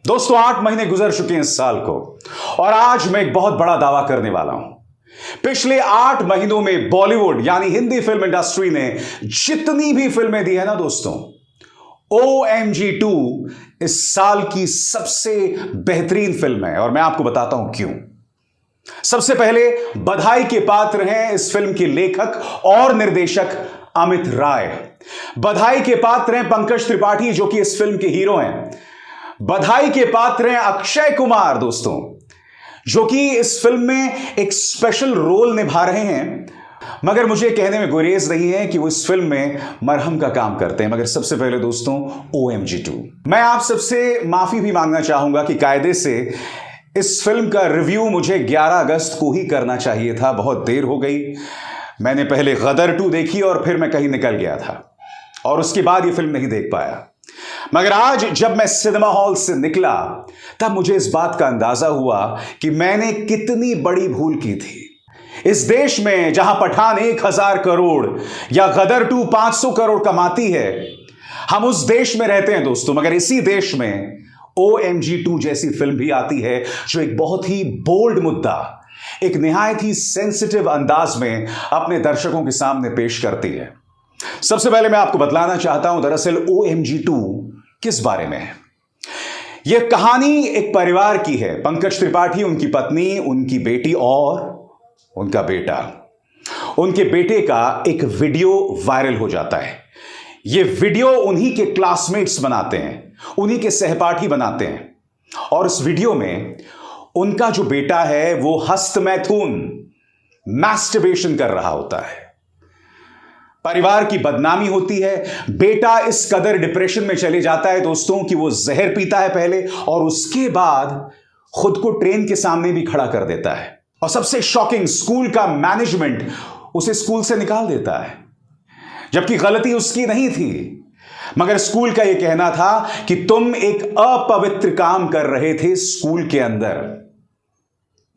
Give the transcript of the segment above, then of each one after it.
दोस्तों 8 महीने गुजर चुके हैं इस साल को और आज मैं एक बहुत बड़ा दावा करने वाला हूं। पिछले 8 महीनों में बॉलीवुड यानी हिंदी फिल्म इंडस्ट्री ने जितनी भी फिल्में दी है ना दोस्तों, OMG 2 इस साल की सबसे बेहतरीन फिल्म है और मैं आपको बताता हूं क्यों। सबसे पहले बधाई के पात्र हैं इस फिल्म के लेखक और निर्देशक अमित राय। बधाई के पात्र हैं पंकज त्रिपाठी जो कि इस फिल्म के हीरो हैं। बधाई के पात्र हैं अक्षय कुमार दोस्तों, जो कि इस फिल्म में एक स्पेशल रोल निभा रहे हैं, मगर मुझे कहने में गुरेज नहीं है कि वो इस फिल्म में मरहम का काम करते हैं। मगर सबसे पहले दोस्तों OMG 2, मैं आप सबसे माफी भी मांगना चाहूंगा कि कायदे से इस फिल्म का रिव्यू मुझे 11 अगस्त को ही करना चाहिए था। बहुत देर हो गई। मैंने पहले गदर 2 देखी और फिर मैं कहीं निकल गया था और उसके बाद ये फिल्म नहीं देख पाया। मगर आज जब मैं सिनेमा हॉल से निकला तब मुझे इस बात का अंदाजा हुआ कि मैंने कितनी बड़ी भूल की थी। इस देश में जहां पठान 1000 करोड़ या गदर 2 500 करोड़ कमाती है, हम उस देश में रहते हैं दोस्तों। मगर इसी देश में OMG 2 जैसी फिल्म भी आती है जो एक बहुत ही बोल्ड मुद्दा एक निहायत ही सेंसिटिव अंदाज में अपने दर्शकों के सामने पेश करती है। सबसे पहले मैं आपको बतलाना चाहता हूं दरअसल OMG 2 किस बारे में है। यह कहानी एक परिवार की है। पंकज त्रिपाठी, उनकी पत्नी, उनकी बेटी और उनका बेटा। उनके बेटे का एक वीडियो वायरल हो जाता है। यह वीडियो उन्हीं के क्लासमेट्स बनाते हैं, उन्हीं के सहपाठी बनाते हैं और इस वीडियो में उनका जो बेटा है वो हस्तमैथुन मैस्टरबेशन कर रहा होता है। परिवार की बदनामी होती है। बेटा इस कदर डिप्रेशन में चले जाता है दोस्तों कि वो जहर पीता है पहले और उसके बाद खुद को ट्रेन के सामने भी खड़ा कर देता है। और सबसे शॉकिंग, स्कूल का मैनेजमेंट उसे स्कूल से निकाल देता है, जबकि गलती उसकी नहीं थी। मगर स्कूल का यह कहना था कि तुम एक अपवित्र काम कर रहे थे स्कूल के अंदर।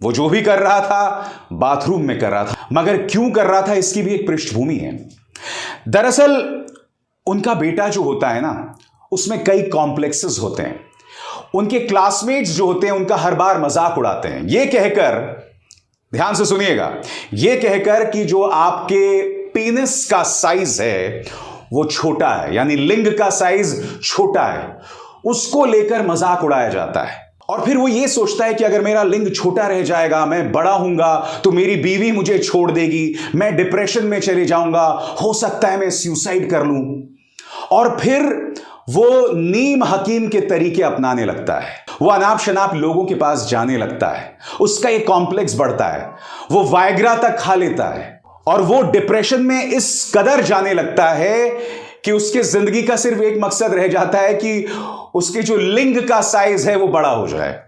वो जो भी कर रहा था बाथरूम में कर रहा था, मगर क्यों कर रहा था इसकी भी एक पृष्ठभूमि है। दरअसल उनका बेटा जो होता है ना, उसमें कई कॉम्प्लेक्सेस होते हैं। उनके क्लासमेट्स जो होते हैं उनका हर बार मजाक उड़ाते हैं, यह कहकर, ध्यान से सुनिएगा, यह कहकर कि जो आपके पेनिस का साइज है वो छोटा है, यानी लिंग का साइज छोटा है, उसको लेकर मजाक उड़ाया जाता है। और फिर वो ये सोचता है कि अगर मेरा लिंग छोटा रह जाएगा, मैं बड़ा हूंगा तो मेरी बीवी मुझे छोड़ देगी, मैं डिप्रेशन में चले जाऊंगा, हो सकता है मैं सुसाइड कर लूं। और फिर वो नीम हकीम के तरीके अपनाने लगता है। वो अनाप शनाप लोगों के पास जाने लगता है। उसका एक कॉम्प्लेक्स बढ़ता है। वो वायग्रा तक खा लेता है और वो डिप्रेशन में इस कदर जाने लगता है कि उसके जिंदगी का सिर्फ एक मकसद रह जाता है कि उसके जो लिंग का साइज है वो बड़ा हो जाए।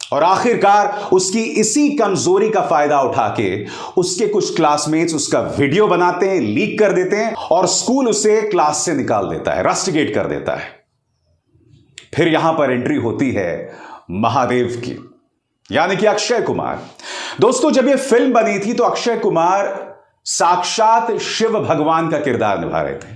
और आखिरकार उसकी इसी कमजोरी का फायदा उठा के उसके कुछ क्लासमेट्स उसका वीडियो बनाते हैं, लीक कर देते हैं और स्कूल उसे क्लास से निकाल देता है, रस्टिकेट कर देता है। फिर यहां पर एंट्री होती है महादेव की, यानी कि अक्षय कुमार। दोस्तों जब यह फिल्म बनी थी तो अक्षय कुमार साक्षात शिव भगवान का किरदार निभा रहे थे।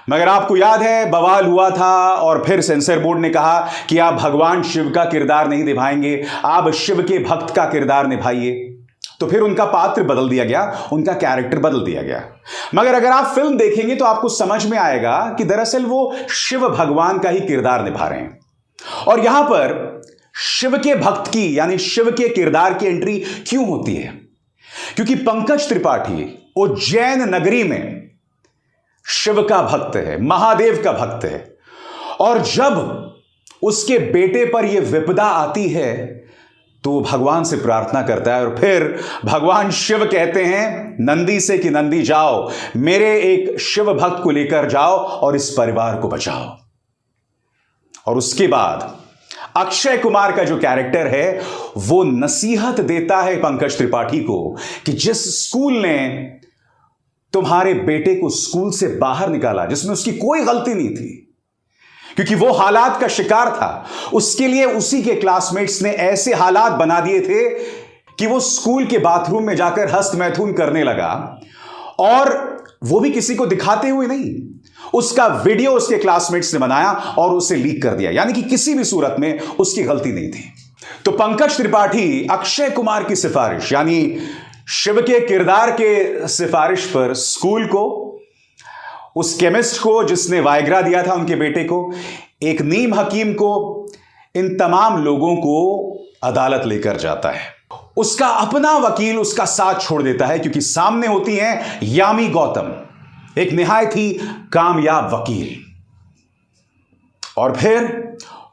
मगर आपको याद है बवाल हुआ था और फिर सेंसर बोर्ड ने कहा कि आप भगवान शिव का किरदार नहीं निभाएंगे, आप शिव के भक्त का किरदार निभाइए। तो फिर उनका पात्र बदल दिया गया, उनका कैरेक्टर बदल दिया गया। मगर अगर आप फिल्म देखेंगे तो आपको समझ में आएगा कि दरअसल वो शिव भगवान का ही किरदार निभा रहे हैं। और यहां पर शिव के भक्त की यानी शिव के किरदार की एंट्री क्यों होती है? क्योंकि पंकज त्रिपाठी उज्जैन नगरी में शिव का भक्त है, महादेव का भक्त है। और जब उसके बेटे पर यह विपदा आती है तो वो भगवान से प्रार्थना करता है और फिर भगवान शिव कहते हैं नंदी से कि नंदी जाओ, मेरे एक शिव भक्त को लेकर जाओ और इस परिवार को बचाओ। और उसके बाद अक्षय कुमार का जो कैरेक्टर है वो नसीहत देता है पंकज त्रिपाठी को कि जिस स्कूल ने तुम्हारे बेटे को स्कूल से बाहर निकाला, जिसमें उसकी कोई गलती नहीं थी, क्योंकि वो हालात का शिकार था, उसके लिए उसी के क्लासमेट्स ने ऐसे हालात बना दिए थे कि वो स्कूल के बाथरूम में जाकर हस्तमैथुन करने लगा और वो भी किसी को दिखाते हुए नहीं, उसका वीडियो उसके क्लासमेट्स ने बनाया और उसे लीक कर दिया, यानी कि किसी भी सूरत में उसकी गलती नहीं थी। तो पंकज त्रिपाठी अक्षय कुमार की सिफारिश, यानी शिव के किरदार के सिफारिश पर स्कूल को, उस केमिस्ट को जिसने वायग्रा दिया था उनके बेटे को, एक नीम हकीम को, इन तमाम लोगों को अदालत लेकर जाता है। उसका अपना वकील उसका साथ छोड़ देता है, क्योंकि सामने होती है यामी गौतम, एक निहायत ही कामयाब वकील। और फिर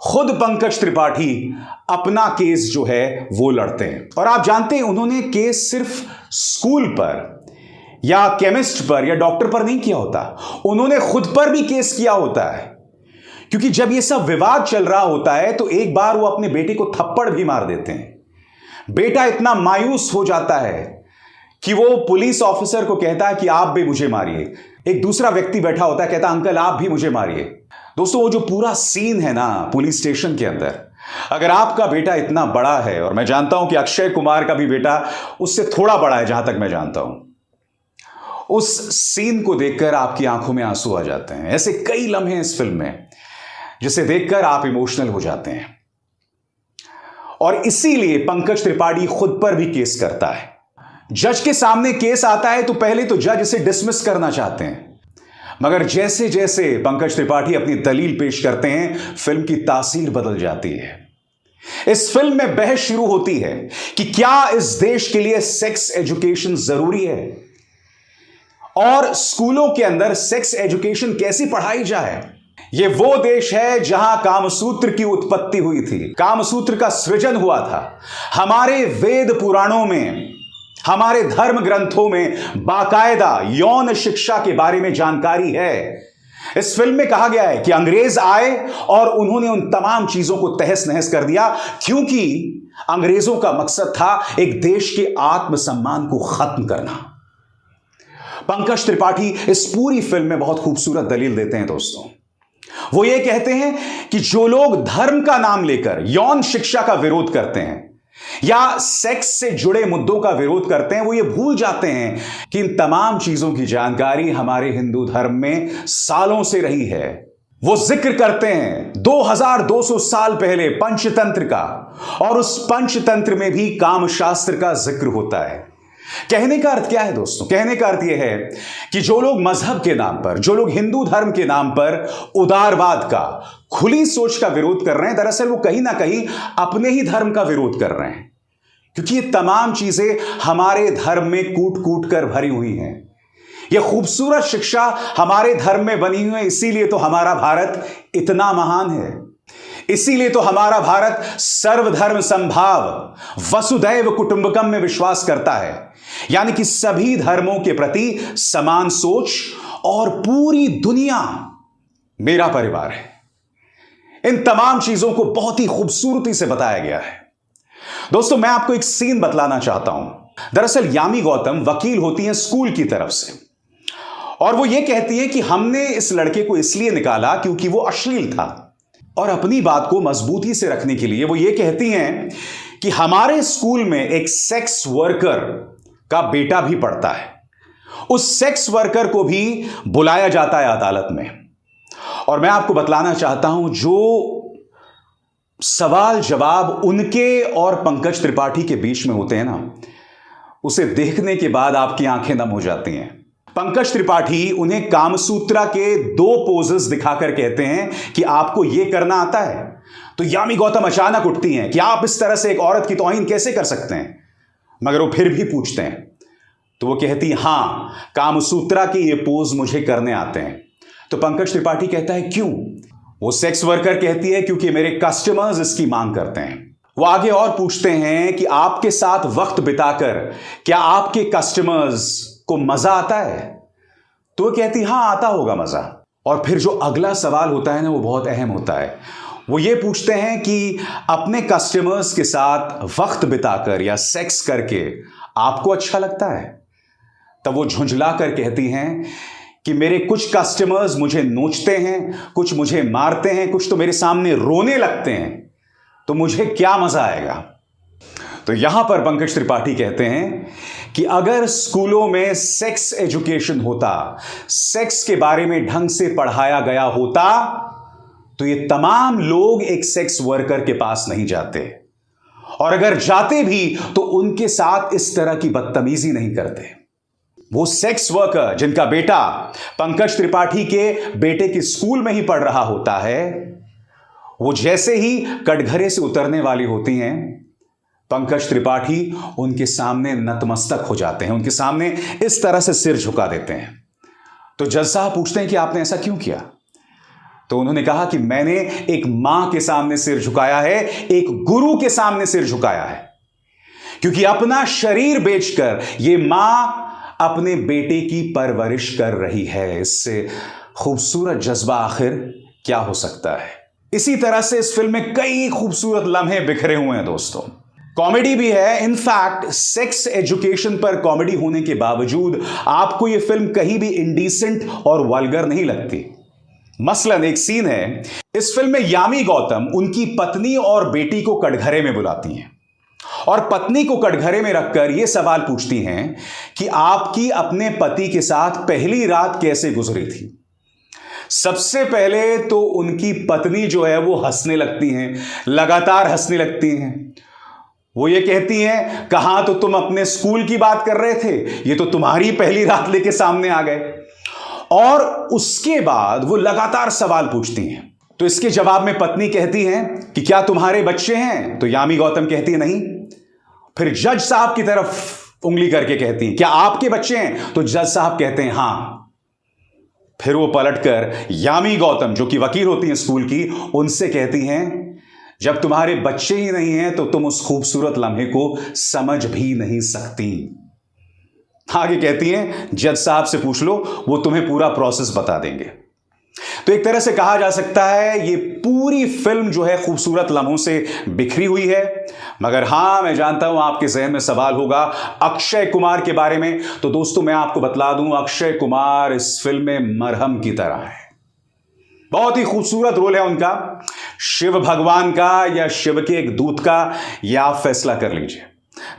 खुद पंकज त्रिपाठी अपना केस जो है वो लड़ते हैं। और आप जानते हैं उन्होंने केस सिर्फ स्कूल पर या केमिस्ट पर या डॉक्टर पर नहीं किया होता, उन्होंने खुद पर भी केस किया होता है। क्योंकि जब ये सब विवाद चल रहा होता है तो एक बार वो अपने बेटे को थप्पड़ भी मार देते हैं। बेटा इतना मायूस हो जाता है कि वो पुलिस ऑफिसर को कहता है कि आप भी मुझे मारिए। एक दूसरा व्यक्ति बैठा होता है, कहता है अंकल आप भी मुझे मारिए। दोस्तों वो जो पूरा सीन है ना पुलिस स्टेशन के अंदर, अगर आपका बेटा इतना बड़ा है, और मैं जानता हूं कि अक्षय कुमार का भी बेटा उससे थोड़ा बड़ा है जहां तक मैं जानता हूं, उस सीन को देखकर आपकी आंखों में आंसू आ जाते हैं। ऐसे कई लम्हे इस फिल्म में जिसे देखकर आप इमोशनल हो जाते हैं। और इसीलिए पंकज त्रिपाठी खुद पर भी केस करता है। जज के सामने केस आता है तो पहले तो जज इसे डिसमिस करना चाहते हैं, मगर जैसे जैसे पंकज त्रिपाठी अपनी दलील पेश करते हैं फिल्म की तासीर बदल जाती है। इस फिल्म में बहस शुरू होती है कि क्या इस देश के लिए सेक्स एजुकेशन जरूरी है और स्कूलों के अंदर सेक्स एजुकेशन कैसी पढ़ाई जाए। यह वो देश है जहां कामसूत्र की उत्पत्ति हुई थी, कामसूत्र का सृजन हुआ था। हमारे वेद पुराणों में, हमारे धर्म ग्रंथों में बाकायदा यौन शिक्षा के बारे में जानकारी है। इस फिल्म में कहा गया है कि अंग्रेज आए और उन्होंने उन तमाम चीजों को तहस नहस कर दिया, क्योंकि अंग्रेजों का मकसद था एक देश के आत्मसम्मान को खत्म करना। पंकज त्रिपाठी इस पूरी फिल्म में बहुत खूबसूरत दलील देते हैं दोस्तों। वो ये कहते हैं कि जो लोग धर्म का नाम लेकर यौन शिक्षा का विरोध करते हैं या सेक्स से जुड़े मुद्दों का विरोध करते हैं, वो ये भूल जाते हैं कि इन तमाम चीजों की जानकारी हमारे हिंदू धर्म में सालों से रही है। वो जिक्र करते हैं 2200 साल पहले पंचतंत्र का, और उस पंचतंत्र में भी कामशास्त्र का जिक्र होता है। कहने का अर्थ क्या है दोस्तों? कहने का अर्थ यह है कि जो लोग मजहब के नाम पर, जो लोग हिंदू धर्म के नाम पर उदारवाद का, खुली सोच का विरोध कर रहे हैं, दरअसल वो कहीं ना कहीं अपने ही धर्म का विरोध कर रहे हैं, क्योंकि ये तमाम चीजें हमारे धर्म में कूट कूट कर भरी हुई हैं। ये खूबसूरत शिक्षा हमारे धर्म में बनी हुई है, इसीलिए तो हमारा भारत इतना महान है। इसीलिए तो हमारा भारत सर्वधर्म संभाव वसुधैव कुटुंबकम में विश्वास करता है, यानी कि सभी धर्मों के प्रति समान सोच और पूरी दुनिया मेरा परिवार है। इन तमाम चीजों को बहुत ही खूबसूरती से बताया गया है। दोस्तों मैं आपको एक सीन बतलाना चाहता हूं। दरअसल यामी गौतम वकील होती हैं स्कूल की तरफ से, और वो ये कहती है कि हमने इस लड़के को इसलिए निकाला क्योंकि वो अश्लील था। और अपनी बात को मजबूती से रखने के लिए वो ये कहती हैं कि हमारे स्कूल में एक सेक्स वर्कर का बेटा भी पढ़ता है, उस सेक्स वर्कर को भी बुलाया जाता है अदालत में। और मैं आपको बतलाना चाहता हूं, जो सवाल जवाब उनके और पंकज त्रिपाठी के बीच में होते हैं ना, उसे देखने के बाद आपकी आंखें नम हो जाती हैं। पंकज त्रिपाठी उन्हें कामसूत्रा के 2 पोजेस दिखाकर कहते हैं कि आपको यह करना आता है, तो यामी गौतम अचानक उठती हैं कि आप इस तरह से एक औरत की तौहीन कैसे कर सकते हैं। मगर वो फिर भी पूछते हैं तो वो कहती हां, कामसूत्रा के ये पोज मुझे करने आते हैं। तो पंकज त्रिपाठी कहता है क्यों? वो सेक्स वर्कर कहती है क्योंकि मेरे कस्टमर्स इसकी मांग करते हैं। वो आगे और पूछते हैं कि आपके साथ वक्त बिताकर क्या आपके कस्टमर्स को मजा आता है? तो वो कहती हां, आता होगा मजा। और फिर जो अगला सवाल होता है ना, वो बहुत अहम होता है। वो ये पूछते हैं कि अपने कस्टमर्स के साथ वक्त बिताकर या सेक्स करके आपको अच्छा लगता है? तब वो झुंझला कर कहती हैं कि मेरे कुछ कस्टमर्स मुझे नोचते हैं, कुछ मुझे मारते हैं, कुछ तो मेरे सामने रोने लगते हैं, तो मुझे क्या मजा आएगा? तो यहां पर पंकज त्रिपाठी कहते हैं कि अगर स्कूलों में सेक्स एजुकेशन होता, सेक्स के बारे में ढंग से पढ़ाया गया होता, तो ये तमाम लोग एक सेक्स वर्कर के पास नहीं जाते, और अगर जाते भी तो उनके साथ इस तरह की बदतमीजी नहीं करते। वो सेक्स वर्कर जिनका बेटा पंकज त्रिपाठी के बेटे के स्कूल में ही पढ़ रहा होता है, वो जैसे ही कटघरे से उतरने वाली होती हैं, पंकज त्रिपाठी उनके सामने नतमस्तक हो जाते हैं, उनके सामने इस तरह से सिर झुका देते हैं। तो जज साहब पूछते हैं कि आपने ऐसा क्यों किया? तो उन्होंने कहा कि मैंने एक मां के सामने सिर झुकाया है, एक गुरु के सामने सिर झुकाया है, क्योंकि अपना शरीर बेचकर यह मां अपने बेटे की परवरिश कर रही है। इससे खूबसूरत जज्बा आखिर क्या हो सकता है? इसी तरह से इस फिल्म में कई खूबसूरत लम्हे बिखरे हुए हैं दोस्तों। कॉमेडी भी है। इनफैक्ट सेक्स एजुकेशन पर कॉमेडी होने के बावजूद आपको यह फिल्म कहीं भी इंडिसेंट और वल्गर नहीं लगती। मसलन एक सीन है इस फिल्म में, यामी गौतम उनकी पत्नी और बेटी को कटघरे में बुलाती हैं और पत्नी को कटघरे में रखकर यह सवाल पूछती हैं कि आपकी अपने पति के साथ पहली रात कैसे गुजरी थी। सबसे पहले तो उनकी पत्नी जो है वो हंसने लगती हैं, लगातार हंसने लगती हैं। वो ये कहती हैं, कहां तो तुम अपने स्कूल की बात कर रहे थे, ये तो तुम्हारी पहली रात लेके सामने आ गए। और उसके बाद वो लगातार सवाल पूछती हैं। तो इसके जवाब में पत्नी कहती है कि क्या तुम्हारे बच्चे हैं? तो यामी गौतम कहती है नहीं। फिर जज साहब की तरफ उंगली करके कहती है, क्या आपके बच्चे हैं? तो जज साहब कहते हैं हां। फिर वो पलटकर यामी गौतम जो कि वकील होती हैं स्कूल की, उनसे कहती हैं, जब तुम्हारे बच्चे ही नहीं हैं तो तुम उस खूबसूरत लम्हे को समझ भी नहीं सकती। आगे कहती हैं, जज साहब से पूछ लो, वो तुम्हें पूरा प्रोसेस बता देंगे। तो एक तरह से कहा जा सकता है ये पूरी फिल्म जो है खूबसूरत लम्हों से बिखरी हुई है। मगर हां, मैं जानता हूं आपके जहन में सवाल होगा अक्षय कुमार के बारे में। तो दोस्तों मैं आपको बतला दूं, अक्षय कुमार इस फिल्म में मरहम की तरह है। बहुत ही खूबसूरत रोल है उनका, शिव भगवान का या शिव के एक दूत का, यह आप फैसला कर लीजिए।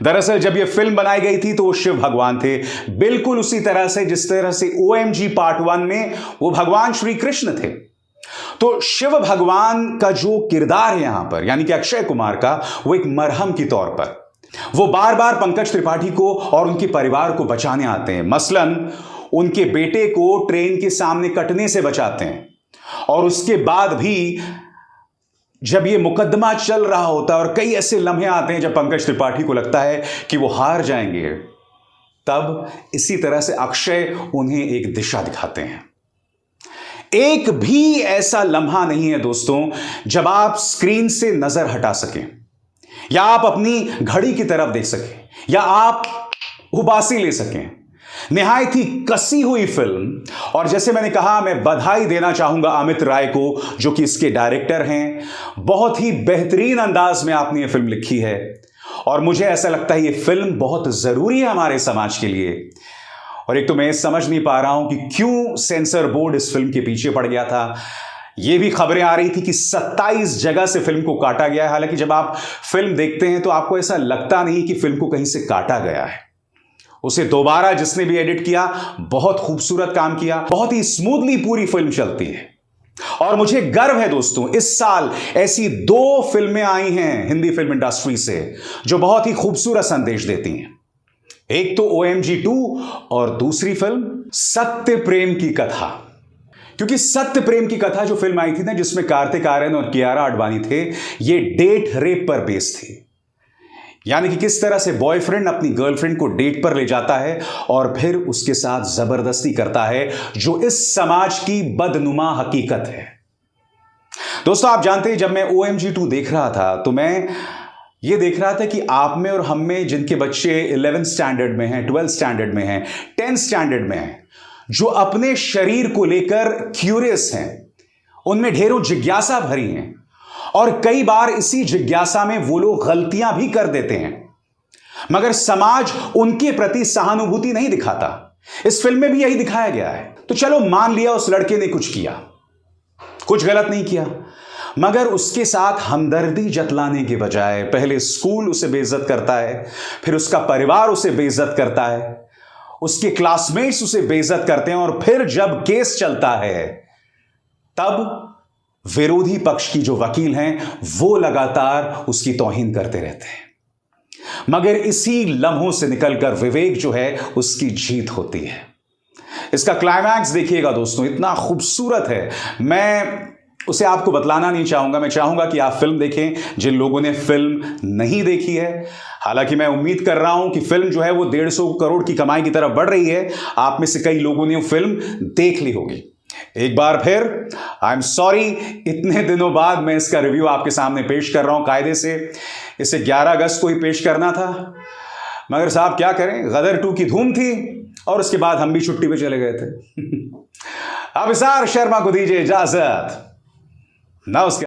दरअसल जब यह फिल्म बनाई गई थी तो वो शिव भगवान थे, बिल्कुल उसी तरह से जिस तरह से OMG पार्ट 1 में वो भगवान श्री कृष्ण थे। तो शिव भगवान का जो किरदार है यहां पर, यानी कि अक्षय कुमार का, वो एक मरहम के तौर पर वो बार बार पंकज त्रिपाठी को और उनके परिवार को बचाने आते हैं। मसलन उनके बेटे को ट्रेन के सामने कटने से बचाते हैं, और उसके बाद भी जब ये मुकदमा चल रहा होता है और कई ऐसे लम्हे आते हैं जब पंकज त्रिपाठी को लगता है कि वो हार जाएंगे, तब इसी तरह से अक्षय उन्हें एक दिशा दिखाते हैं। एक भी ऐसा लम्हा नहीं है दोस्तों जब आप स्क्रीन से नजर हटा सकें, या आप अपनी घड़ी की तरफ देख सकें, या आप उबासी ले सकें। निहायत ही कसी हुई फिल्म, और जैसे मैंने कहा, मैं बधाई देना चाहूंगा अमित राय को जो कि इसके डायरेक्टर हैं। बहुत ही बेहतरीन अंदाज में आपने ये फिल्म लिखी है, और मुझे ऐसा लगता है ये फिल्म बहुत जरूरी है हमारे समाज के लिए। और एक तो मैं समझ नहीं पा रहा हूं कि क्यों सेंसर बोर्ड इस फिल्म के पीछे पड़ गया था। यह भी खबरें आ रही थी कि 27 जगह से फिल्म को काटा गया है। हालांकि जब आप फिल्म देखते हैं तो आपको ऐसा लगता नहीं कि फिल्म को कहीं से काटा गया है। उसे दोबारा जिसने भी एडिट किया, बहुत खूबसूरत काम किया, बहुत ही स्मूथली पूरी फिल्म चलती है। और मुझे गर्व है दोस्तों, इस साल ऐसी 2 फिल्में आई हैं हिंदी फिल्म इंडस्ट्री से जो बहुत ही खूबसूरत संदेश देती हैं। एक तो OMG 2 और दूसरी फिल्म सत्य प्रेम की कथा। क्योंकि सत्य प्रेम की कथा जो फिल्म आई थी ना, जिसमें कार्तिक आर्यन और कियारा आडवाणी थे, ये डेट रेप पर बेस्ड थी। यानी कि किस तरह से बॉयफ्रेंड अपनी गर्लफ्रेंड को डेट पर ले जाता है और फिर उसके साथ जबरदस्ती करता है, जो इस समाज की बदनुमा हकीकत है। दोस्तों आप जानते हैं, जब मैं OMG 2 देख रहा था तो मैं ये देख रहा था कि आप में और हम में जिनके बच्चे 11th स्टैंडर्ड में हैं, 12th स्टैंडर्ड में हैं, 10th स्टैंडर्ड में हैं, जो अपने शरीर को लेकर क्यूरियस हैं, उनमें ढेरों जिज्ञासा भरी हैं, और कई बार इसी जिज्ञासा में वो लोग गलतियां भी कर देते हैं, मगर समाज उनके प्रति सहानुभूति नहीं दिखाता। इस फिल्म में भी यही दिखाया गया है। तो चलो मान लिया उस लड़के ने कुछ किया, कुछ गलत नहीं किया, मगर उसके साथ हमदर्दी जतलाने के बजाय पहले स्कूल उसे बेइज्जत करता है, फिर उसका परिवार उसे बेइज्जत करता है, उसके क्लासमेट्स उसे बेइज्जत करते हैं, और फिर जब केस चलता है तब विरोधी पक्ष की जो वकील हैं वो लगातार उसकी तौहीन करते रहते हैं। मगर इसी लम्हों से निकलकर विवेक जो है उसकी जीत होती है। इसका क्लाइमैक्स देखिएगा दोस्तों, इतना खूबसूरत है, मैं उसे आपको बतलाना नहीं चाहूंगा। मैं चाहूंगा कि आप फिल्म देखें जिन लोगों ने फिल्म नहीं देखी है। हालांकि मैं उम्मीद कर रहा हूं कि फिल्म जो है वो 150 करोड़ की कमाई की तरफ बढ़ रही है। आप में से कई लोगों ने वो फिल्म देख ली होगी। एक बार फिर आई एम सॉरी, इतने दिनों बाद मैं इसका रिव्यू आपके सामने पेश कर रहा हूं। कायदे से इसे 11 अगस्त को ही पेश करना था, मगर साहब क्या करें, गदर 2 की धूम थी और उसके बाद हम भी छुट्टी पे चले गए थे। अब अभिसार शर्मा को दीजिए इजाजत। नमस्कार।